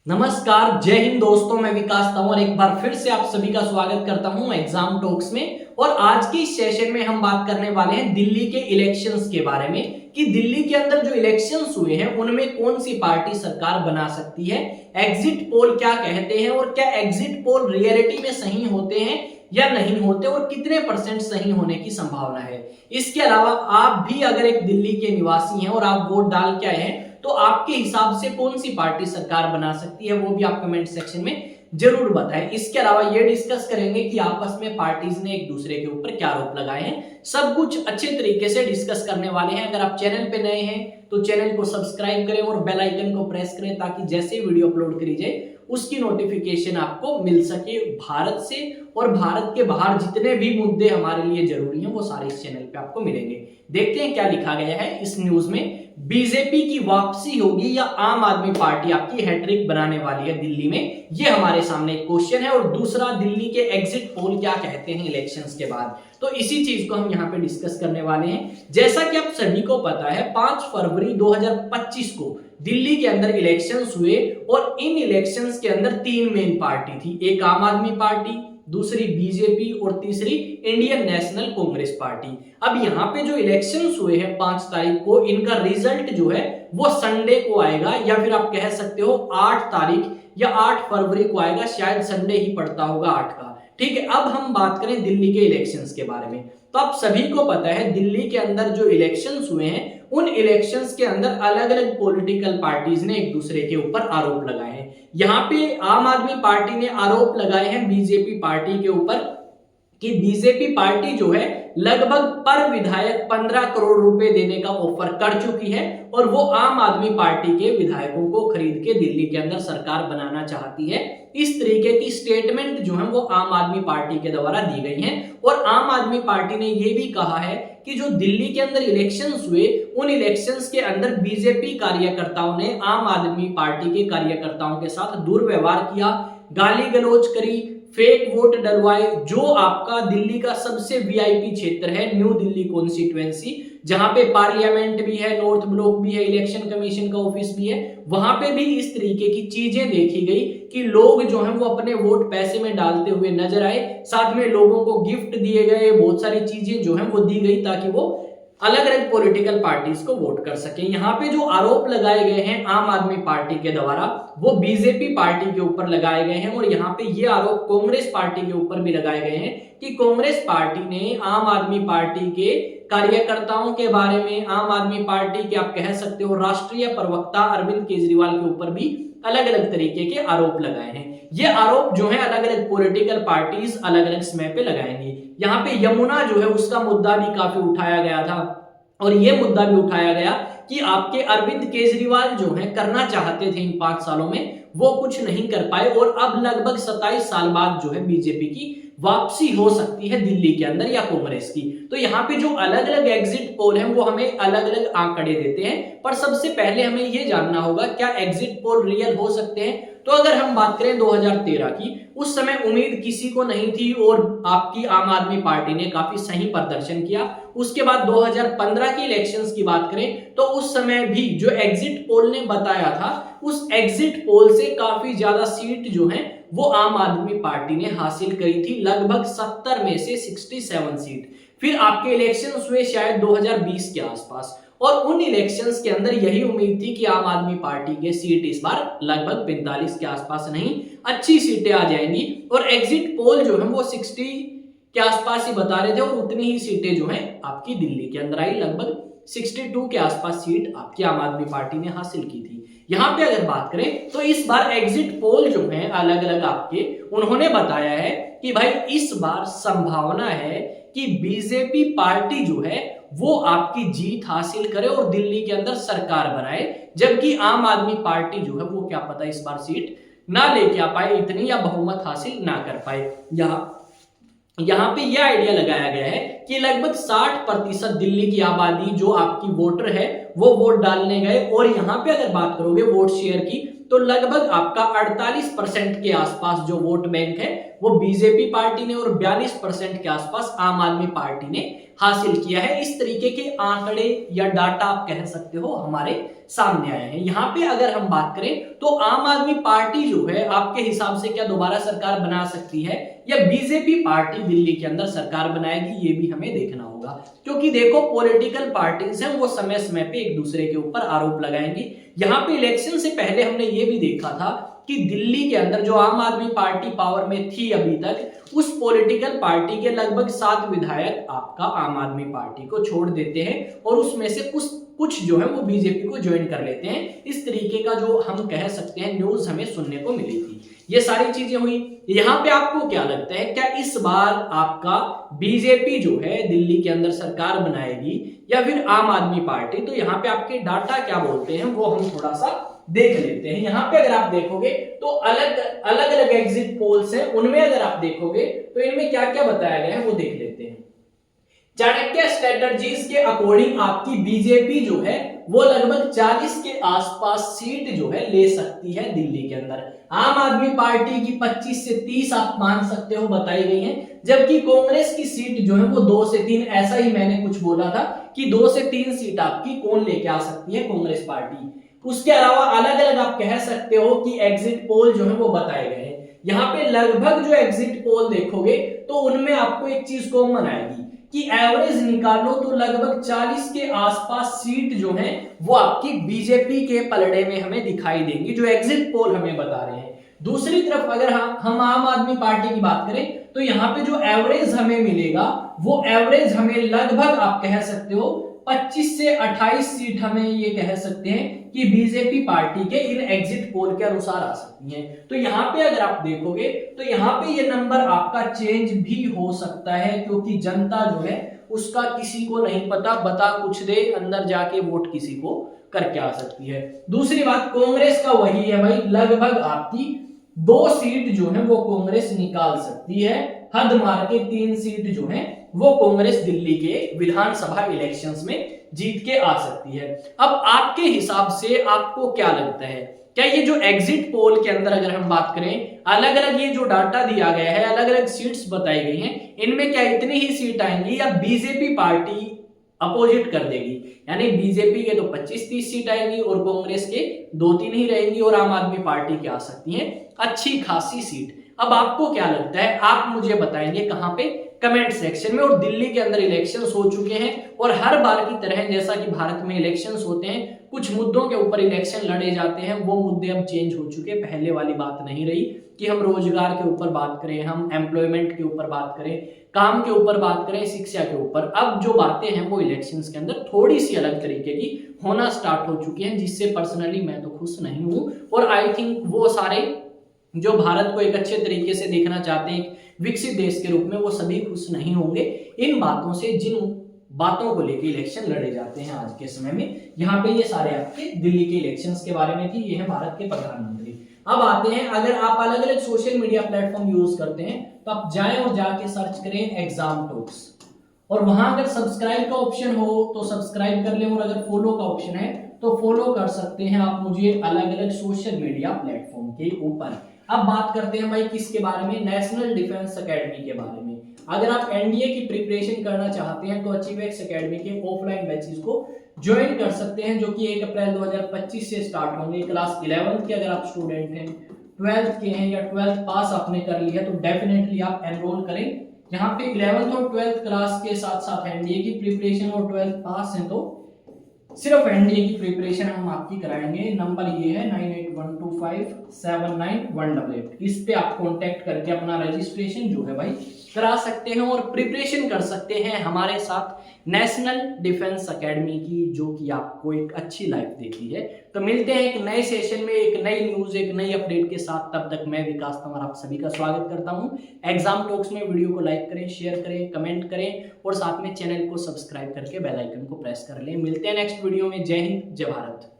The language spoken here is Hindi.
नमस्कार, जय हिंद दोस्तों। मैं विकास तंवर एक बार फिर से आप सभी का स्वागत करता हूं एग्जाम टॉक्स में। और आज के इस सेशन में हम बात करने वाले हैं दिल्ली के इलेक्शंस के बारे में कि दिल्ली के अंदर जो इलेक्शंस हुए हैं उनमें कौन सी पार्टी सरकार बना सकती है, एग्जिट पोल क्या कहते हैं और क्या एग्जिट पोल रियलिटी में सही होते हैं या नहीं होते और कितने परसेंट सही होने की संभावना है। इसके अलावा आप भी अगर एक दिल्ली के निवासी हैं और आप वोट डाल के आए हैं तो आपके हिसाब से कौन सी पार्टी सरकार बना सकती है वो भी आप कमेंट सेक्शन में जरूर बताएं। इसके अलावा ये डिस्कस करेंगे कि आपस में पार्टीज ने एक दूसरे के ऊपर क्या आरोप लगाए हैं। सब कुछ अच्छे तरीके से डिस्कस करने वाले हैं। अगर आप चैनल पे नए हैं तो चैनल को सब्सक्राइब करें और बेल आइकन को प्रेस करें ताकि जैसे ही वीडियो अपलोड करी जाए उसकी नोटिफिकेशन आपको मिल सके। भारत से और भारत के बाहर जितने भी मुद्दे हमारे लिए जरूरी हैं वो सारे इस चैनल पे आपको मिलेंगे। देखते हैं क्या लिखा गया है इस न्यूज में। बीजेपी की वापसी होगी या आम आदमी पार्टी आपकी हैट्रिक बनाने वाली है दिल्ली में, ये हमारे सामने एक क्वेश्चन है। और दूसरा, दिल्ली के एग्जिट पोल क्या कहते हैं इलेक्शंस के बाद, तो इसी चीज को हम यहाँ पे डिस्कस करने वाले हैं। जैसा कि आप सभी को पता है 5 फरवरी 2025 को दिल्ली के अंदर इलेक्शंस हुए और इन इलेक्शंस के अंदर 3 मेन पार्टी थी। एक आम आदमी पार्टी, दूसरी बीजेपी और तीसरी इंडियन नेशनल कांग्रेस पार्टी। अब यहाँ पे जो इलेक्शंस हुए हैं 5 तारीख को, इनका रिजल्ट जो है वो संडे को आएगा या फिर आप कह सकते हो 8 तारीख या 8 फरवरी को आएगा। शायद संडे ही पड़ता होगा 8 का। ठीक है, अब हम बात करें दिल्ली के इलेक्शंस के बारे में। तो आप सभी को पता है दिल्ली के अंदर जो इलेक्शंस हुए हैं उन इलेक्शंस के अंदर अलग अलग पॉलिटिकल पार्टीज ने एक दूसरे के ऊपर आरोप लगाए हैं। यहाँ पे आम आदमी पार्टी ने आरोप लगाए हैं बीजेपी पार्टी के ऊपर कि बीजेपी पार्टी जो है लगभग पर विधायक 15 करोड़ रुपए देने का ऑफर कर चुकी है और वो आम आदमी पार्टी के विधायकों को खरीद के दिल्ली के अंदर सरकार बनाना चाहती है। इस तरीके की स्टेटमेंट जो है वो आम आदमी पार्टी के द्वारा दी गई हैं। और आम आदमी पार्टी ने ये भी कहा है कि जो दिल्ली के अंदर इलेक्शंस हुए उन इलेक्शंस के अंदर बीजेपी कार्यकर्ताओं ने आम आदमी पार्टी के कार्यकर्ताओं के साथ दुर्व्यवहार किया, गाली गलौज करी, फेक वोट डलवाए। जो आपका दिल्ली का सबसे वीआईपी क्षेत्र है न्यू दिल्ली कॉन्स्टिट्यूएंसी, जहां पे पार्लियामेंट भी है, नॉर्थ ब्लॉक भी है, इलेक्शन कमीशन का ऑफिस भी है, वहां पे भी इस तरीके की चीजें देखी गई कि लोग जो हैं वो अपने वोट पैसे में डालते हुए नजर आए। साथ में लोगों को गिफ्ट दिए गए, बहुत सारी चीजें जो हैं वो दी गई ताकि वो अलग अलग पॉलिटिकल पार्टीज को वोट कर सके। यहाँ पे जो आरोप लगाए गए हैं आम आदमी पार्टी के द्वारा वो बीजेपी पार्टी के ऊपर लगाए गए हैं। और यहाँ पे ये आरोप कांग्रेस पार्टी के ऊपर भी लगाए गए हैं कि कांग्रेस पार्टी ने आम आदमी पार्टी के कार्यकर्ताओं के बारे में, आम आदमी पार्टी के आप कह सकते हो राष्ट्रीय प्रवक्ता अरविंद केजरीवाल के ऊपर भी अलग अलग तरीके के आरोप लगाए हैं। ये आरोप जो है अलग अलग पॉलिटिकल पार्टीज अलग अलग समय पे लगाएंगी। यहाँ पे यमुना जो है उसका मुद्दा भी काफी उठाया गया था और ये मुद्दा भी उठाया गया कि आपके अरविंद केजरीवाल जो है करना चाहते थे इन 5 सालों में वो कुछ नहीं कर पाए और अब लगभग 27 साल बाद जो है बीजेपी की वापसी हो सकती है दिल्ली के अंदर या कांग्रेस की। तो यहाँ पे जो अलग अलग एग्जिट पोल हैं वो हमें अलग अलग आंकड़े देते हैं, पर सबसे पहले हमें ये जानना होगा क्या एग्जिट पोल रियल हो सकते हैं। तो अगर हम बात करें 2013 की, उस समय उम्मीद किसी को नहीं थी और आपकी आम आदमी पार्टी ने काफी सही प्रदर्शन किया। उसके बाद 2015 की इलेक्शंस की बात करें तो उस समय भी जो एग्जिट पोल ने बताया था उस एग्जिट पोल से काफी ज्यादा सीट जो है वो आम आदमी पार्टी ने हासिल करी थी, लगभग 70 में से 67 सीट। फिर आपके इलेक्शंस हुए शायद 2020 के आसपास और उन इलेक्शंस के अंदर यही उम्मीद थी कि आम आदमी पार्टी के सीट इस बार लगभग 45 के आसपास नहीं अच्छी सीटें आ जाएंगी। और एग्जिट पोल जो है वो 60 के आसपास ही बता रहे थे और उतनी ही सीटें जो है आपकी दिल्ली के अंदर आई, लगभग 62 के आसपास सीट आपकी आम आदमी पार्टी ने हासिल की थी। यहाँ पे अगर बात करें तो इस बार एग्जिट पोल जो है अलग अलग आपके उन्होंने बताया है कि भाई इस बार संभावना है कि बीजेपी पार्टी जो है वो आपकी जीत हासिल करे और दिल्ली के अंदर सरकार बनाए, जबकि आम आदमी पार्टी जो है वो क्या पता इस बार सीट ना लेके आ पाए इतनी या बहुमत हासिल ना कर पाए। यहाँ पे यह आइडिया लगाया गया है कि लगभग 60% दिल्ली की आबादी जो आपकी वोटर है वो वोट डालने गए। और यहाँ पे अगर बात करोगे वोट शेयर की तो लगभग आपका 48% के आसपास जो वोट बैंक है वो बीजेपी पार्टी ने और 42% के आसपास आम आदमी पार्टी ने हासिल किया है। इस तरीके के आंकड़े या डाटा आप कह सकते हो हमारे सामने आए हैं। यहाँ पे अगर हम बात करें तो आम आदमी पार्टी जो है आपके हिसाब से क्या दोबारा सरकार बना सकती है या बीजेपी पार्टी दिल्ली के अंदर सरकार बनाएगी, ये भी हमें देखना होगा। क्योंकि देखो पॉलिटिकल पार्टीज हैं वो समय समय पे एक दूसरे के ऊपर आरोप लगाएंगी। यहाँ पे इलेक्शन से पहले हमने ये भी देखा था कि दिल्ली के अंदर जो आम आदमी पार्टी पावर में थी अभी तक, उस पॉलिटिकल पार्टी के लगभग 7 विधायक आपका आम आदमी पार्टी को छोड़ देते हैं और उसमें से कुछ जो है वो बीजेपी को ज्वाइन कर लेते हैं। इस तरीके का जो हम कह सकते हैं न्यूज हमें सुनने को मिली थी। ये सारी चीजें हुई। यहाँ पे आपको क्या लगता है, क्या इस बार आपका बीजेपी जो है दिल्ली के अंदर सरकार बनाएगी या फिर आम आदमी पार्टी? तो यहाँ पे आपके डाटा क्या बोलते हैं वो हम थोड़ा सा देख लेते हैं। यहाँ पे अगर आप देखोगे तो अलग अलग एग्जिट पोल्स हैं, उनमें अगर आप देखोगे तो इनमें क्या क्या बताया गया है वो देख लेते हैं। चाणक्य स्ट्रेटजीज के अकॉर्डिंग आपकी बीजेपी जो है वो लगभग 40 के आसपास सीट जो है ले सकती है दिल्ली के अंदर। आम आदमी पार्टी की 25 से 30 आप मान सकते हो बताई गई हैं, जबकि कांग्रेस की सीट जो है वो 2 से 3, ऐसा ही मैंने कुछ बोला था कि 2 से 3 सीट आपकी कौन लेके आ सकती है, कांग्रेस पार्टी। उसके अलावा अलग अलग आप कह सकते हो कि एग्जिट पोल जो है वो बताए गए हैं। यहाँ पे लगभग जो एग्जिट पोल देखोगे तो उनमें आपको एक चीज कॉमन आएगी कि एवरेज निकालो तो लगभग 40 के आसपास सीट जो है वो आपकी बीजेपी के पलड़े में हमें दिखाई देंगी, जो एग्जिट पोल हमें बता रहे हैं। दूसरी तरफ अगर हम आम आदमी पार्टी की बात करें तो यहाँ पे जो एवरेज हमें मिलेगा वो एवरेज हमें लगभग आप कह सकते हो 25 से 28 सीट हमें ये कह सकते हैं कि बीजेपी पार्टी के इन एग्जिट पोल के अनुसार आ सकती हैं। तो यहाँ पे अगर आप देखोगे तो यहाँ पे ये नंबर आपका चेंज भी हो सकता है, क्योंकि जनता जो है उसका किसी को नहीं पता, बता कुछ दे, अंदर जाके वोट किसी को करके आ सकती है। दूसरी बात कांग्रेस का वही है भाई, लगभग आपकी 2 सीट जो है वो कांग्रेस निकाल सकती है, हद मार के 3 सीट जो है वो कांग्रेस दिल्ली के विधानसभा इलेक्शंस में जीत के आ सकती है। अब आपके हिसाब से आपको क्या लगता है, क्या ये जो एग्जिट पोल के अंदर अगर हम बात करें, अलग अलग ये जो डाटा दिया गया है, अलग अलग सीट्स बताई गई हैं, इनमें क्या इतनी ही सीट आएंगी या बीजेपी पार्टी अपोजिट कर देगी? यानी बीजेपी के तो 25-30 सीट आएंगी और कांग्रेस के 2-3 ही रहेंगी और आम आदमी पार्टी के आ सकती हैं अच्छी खासी सीट। अब आपको क्या लगता है, आप मुझे बताएंगे कहां पे, कमेंट सेक्शन में। और दिल्ली के अंदर इलेक्शंस हो चुके हैं और हर बार की तरह जैसा कि भारत में इलेक्शंस होते हैं, कुछ मुद्दों के ऊपर इलेक्शन लड़े जाते हैं, वो मुद्दे अब चेंज हो चुके हैं। पहले वाली बात नहीं रही कि हम रोजगार के ऊपर बात करें, हम एम्प्लॉयमेंट के ऊपर बात करें, काम के ऊपर बात करें, शिक्षा के ऊपर। अब जो बातें हैं वो इलेक्शंस के अंदर थोड़ी सी अलग तरीके की होना स्टार्ट हो चुकी हैं, जिससे पर्सनली मैं तो खुश नहीं हूं। और आई थिंक वो सारे जो भारत को एक अच्छे तरीके से देखना चाहते हैं, विकसित देश के रूप में, वो सभी खुश नहीं होंगे इन बातों से, जिन बातों को लेकर इलेक्शन लड़े जाते हैं आज के समय में। यहाँ पे ये सारे आपके दिल्ली के इलेक्शंस के बारे में थी। ये है भारत के प्रधानमंत्री। अब आते हैं, अगर आप अलग अलग सोशल मीडिया प्लेटफॉर्म यूज करते हैं तो आप जाएं और जाके सर्च करें एग्जाम टॉक्स, और वहां अगर सब्सक्राइब का ऑप्शन हो तो सब्सक्राइब कर लें, और अगर फॉलो का ऑप्शन है तो फॉलो कर सकते हैं आप मुझे अलग अलग सोशल मीडिया प्लेटफॉर्म के ऊपर। अब बात करते हैं भाई किसके बारे में, नेशनल डिफेंस एकेडमी के बारे में। अगर आप एनडीए की प्रिपरेशन करना चाहते हैं तो अचीवेक्स एकेडमी के ऑफलाइन बैचेस को ज्वाइन कर सकते हैं, जो कि 1 अप्रैल 2025 से स्टार्ट होंगे। क्लास 11th के अगर आप स्टूडेंट हैं, 12th के हैं या 12th पास आपने कर लिया तो डेफिनेटली आप एनरोल करें। यहाँ पे 11th और 12th क्लास के साथ साथ एनडीए की प्रिपरेशन, और 12th पास है तो सिर्फ एनडीए की प्रिपरेशन हम आपकी कराएंगे। नंबर ये है 9812579188। इस पे आप कांटेक्ट करके अपना रजिस्ट्रेशन जो है भाई करा सकते हैं और प्रिपरेशन कर सकते हैं हमारे साथ नेशनल डिफेंस एकेडमी की, जो कि आपको एक अच्छी लाइफ देती है। तो मिलते हैं एक नए सेशन में, एक नई न्यूज, एक नई अपडेट के साथ। तब तक मैं विकास तंवर आप सभी का स्वागत करता हूं एग्जाम टॉक्स में। वीडियो को लाइक करें, शेयर करें, कमेंट करें और साथ में चैनल को सब्सक्राइब करके बेल आइकन को प्रेस कर लें। मिलते हैं नेक्स्ट वीडियो में। जय हिंद, जय भारत।